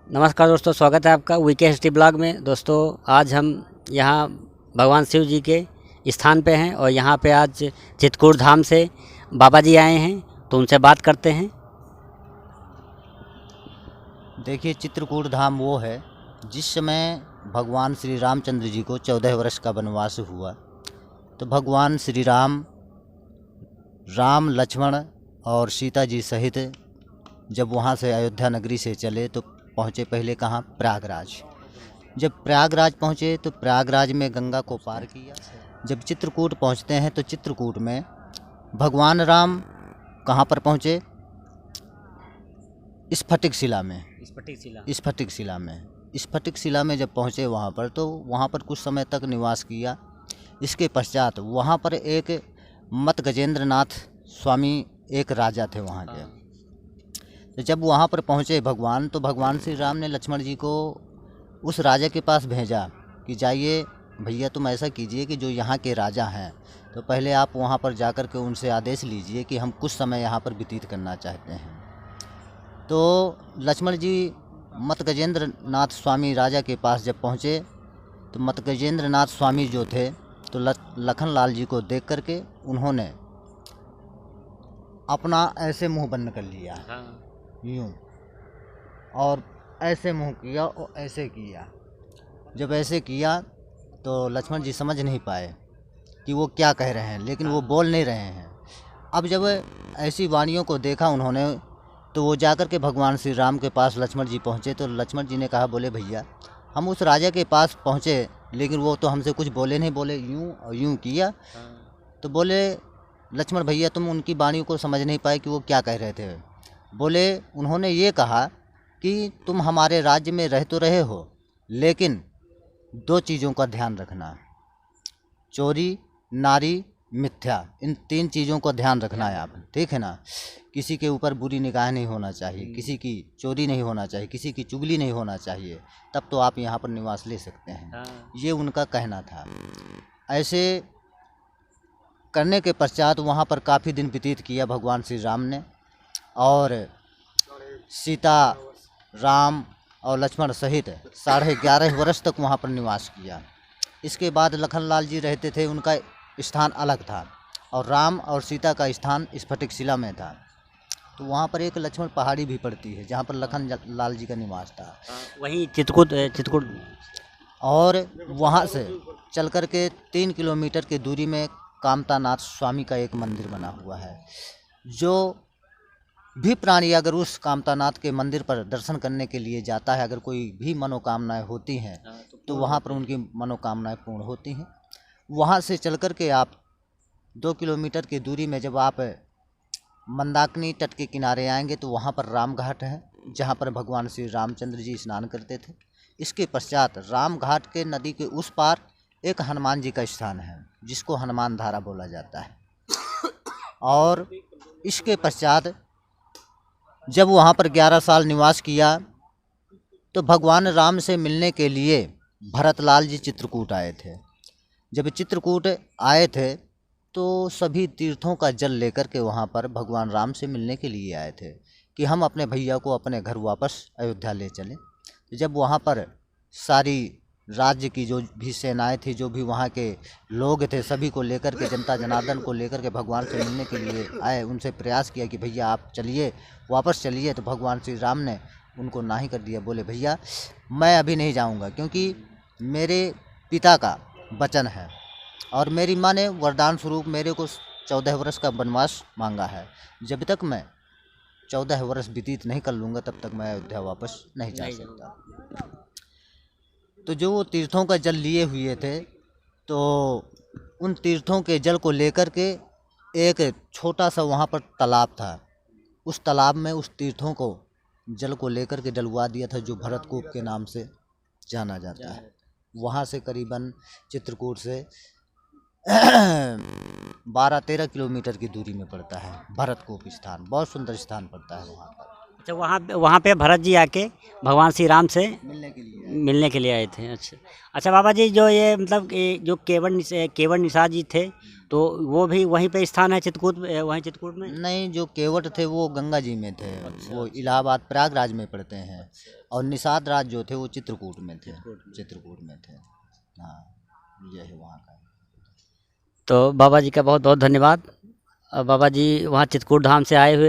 नमस्कार दोस्तों, स्वागत है आपका वीके ब्लॉग में। दोस्तों आज हम यहाँ भगवान शिव जी के स्थान पे हैं और यहाँ पे आज चित्रकूट धाम से बाबा जी आए हैं, तो उनसे बात करते हैं। देखिए, चित्रकूट धाम वो है जिस समय भगवान श्री रामचंद्र जी को 14 वर्ष का वनवास हुआ, तो भगवान श्री राम लक्ष्मण और सीता जी सहित जब वहाँ से अयोध्या नगरी से चले तो पहुँचे पहले कहाँ, प्रयागराज। जब प्रयागराज पहुँचे तो प्रयागराज में गंगा को पार किया। जब चित्रकूट पहुँचते हैं तो चित्रकूट में भगवान राम कहाँ पर पहुँचे, स्फटिक शिला में। स्फटिक शिला में जब पहुँचे वहाँ पर, तो वहाँ पर कुछ समय तक निवास किया। इसके पश्चात वहाँ पर एक मत गजेंद्र नाथ स्वामी एक राजा थे वहाँ के। तो जब वहाँ पर पहुँचे भगवान, तो भगवान श्री राम ने लक्ष्मण जी को उस राजा के पास भेजा कि जाइए भैया, तुम ऐसा कीजिए कि जो यहाँ के राजा हैं, तो पहले आप वहाँ पर जाकर के उनसे आदेश लीजिए कि हम कुछ समय यहाँ पर व्यतीत करना चाहते हैं। तो लक्ष्मण जी मत गजेंद्र नाथ स्वामी राजा के पास जब पहुँचे, तो मत गजेंद्र नाथ स्वामी जो थे, तो लखन लाल जी को देख करके उन्होंने अपना ऐसे मुंह बंद कर लिया, यूँ, और ऐसे मुंह किया और ऐसे किया। जब ऐसे किया तो लक्ष्मण जी समझ नहीं पाए कि वो क्या कह रहे हैं, लेकिन वो बोल नहीं रहे हैं। अब जब ऐसी वाणियों को देखा उन्होंने, तो वो जाकर के भगवान श्री राम के पास लक्ष्मण जी पहुँचे। तो लक्ष्मण जी ने कहा, बोले भैया, हम उस राजा के पास पहुँचे लेकिन वो तो हमसे कुछ बोले नहीं, बोले यूँ और यूँ किया। तो बोले लक्ष्मण भैया, तुम उनकी वाणी को समझ नहीं पाए कि वो क्या कह रहे थे। बोले उन्होंने ये कहा कि तुम हमारे राज्य में रह तो रहे हो, लेकिन दो चीज़ों का ध्यान रखना, चोरी, नारी, मिथ्या, इन 3 चीज़ों का ध्यान रखना है आप, ठीक है ना। किसी के ऊपर बुरी निगाह नहीं होना चाहिए, किसी की चोरी नहीं होना चाहिए, किसी की चुगली नहीं होना चाहिए, तब तो आप यहाँ पर निवास ले सकते हैं। ये उनका कहना था। ऐसे करने के पश्चात वहाँ पर काफ़ी दिन व्यतीत किया भगवान श्री राम ने, और सीता, राम और लक्ष्मण सहित 11.5 वर्ष तक वहाँ पर निवास किया। इसके बाद लखन लाल जी रहते थे, उनका स्थान अलग था, और राम और सीता का स्थान स्फटिक शिला में था। तो वहाँ पर एक लक्ष्मण पहाड़ी भी पड़ती है जहाँ पर लखन लाल जी का निवास था। वहीं चित्रकूट और वहाँ से चल कर के 3 किलोमीटर की दूरी में कामतानाथ स्वामी का एक मंदिर बना हुआ है। जो भी प्राणी अगर उस कामतानाथ के मंदिर पर दर्शन करने के लिए जाता है, अगर कोई भी मनोकामनाएं होती हैं, तो वहाँ पर उनकी मनोकामनाएं पूर्ण होती हैं। वहाँ से चल कर के आप 2 किलोमीटर की दूरी में जब आप मंदाकिनी तट के किनारे आएंगे, तो वहाँ पर राम घाट है, जहाँ पर भगवान श्री रामचंद्र जी स्नान करते थे। इसके पश्चात राम घाट के नदी के उस पार एक हनुमान जी का स्थान है, जिसको हनुमान धारा बोला जाता है। और इसके पश्चात जब वहाँ पर 11 साल निवास किया, तो भगवान राम से मिलने के लिए भरतलाल जी चित्रकूट आए थे। जब चित्रकूट आए थे तो सभी तीर्थों का जल लेकर के वहाँ पर भगवान राम से मिलने के लिए आए थे कि हम अपने भैया को अपने घर वापस अयोध्या ले चलें। जब वहाँ पर सारी राज्य की जो भी सेनाएं थी, जो भी वहाँ के लोग थे, सभी को लेकर के, जनता जनार्दन को लेकर के भगवान से मिलने के लिए आए, उनसे प्रयास किया कि भैया आप चलिए, वापस चलिए। तो भगवान श्री राम ने उनको ना ही कर दिया। बोले भैया, मैं अभी नहीं जाऊँगा, क्योंकि मेरे पिता का वचन है और मेरी माँ ने वरदान स्वरूप मेरे को 14 वर्ष का वनवास मांगा है। जब तक मैं 14 वर्ष व्यतीत नहीं कर लूँगा, तब तक मैं अयोध्या वापस नहीं जा सकता। तो जो वो तीर्थों का जल लिए हुए थे, तो उन तीर्थों के जल को लेकर के एक छोटा सा वहाँ पर तालाब था। उस तालाब में उस तीर्थों को जल को लेकर के डलवा दिया था, जो भरतकूप के नाम से जाना जाता है। वहाँ से करीबन चित्रकूट से 12-13 किलोमीटर की दूरी में पड़ता है भरतकूप स्थान। बहुत सुंदर स्थान पड़ता है वहाँ पर। अच्छा, वहाँ पे भरत जी आके भगवान श्री राम से मिलने के लिए आए थे। अच्छा बाबा जी, जो ये मतलब जो केवट निषाद जी थे, तो वो भी वहीं पे स्थान है चित्रकूट में, वहीं चित्रकूट में? नहीं, जो केवट थे वो गंगा जी में थे। वो इलाहाबाद प्रयागराज में पड़ते हैं, और निषाद राज जो थे वो चित्रकूट में थे। चित्रकूट में थे, हाँ, ये है वहाँ का। तो बाबा जी का बहुत बहुत धन्यवाद। बाबा जी वहाँ चित्रकूट धाम से आए हुए